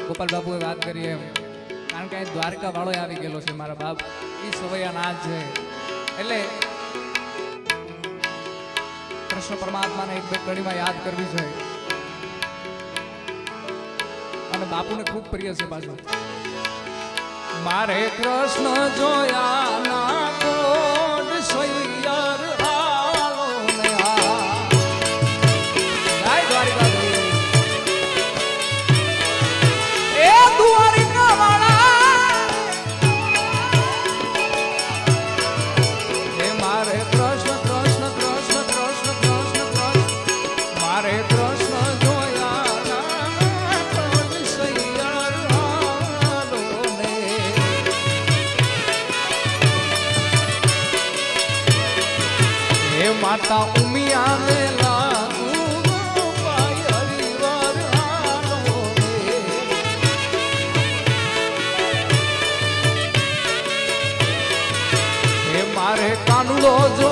ગોપાલ બાપુએ વાત કરી એમ, કારણ કે અહીં દ્વારકા વાળો આવી ગયેલો છે મારા બાપ, એ સવૈયા નાથ છે. એટલે કૃષ્ણ પરમાત્માને એક બે કડીમાં યાદ કરવી છે અને બાપુને ખૂબ પ્રિય છે પાછું. મારે કૃષ્ણ જોયા ના કોડ સૈયર આલો ને આ જય દ્વારિકા એ દ્વારિકા વાળા એ મારે કૃષ્ણ કૃષ્ણ કૃષ્ણ કૃષ્ણ કૃષ્ણ કૃષ્ણ મારે કૃષ્ણ જોયા ના કોડ સૈયર આલો ને માતા ઉમિયા ને લાગુ પાય હરિવાર આલો હે મારે કાનુડો જો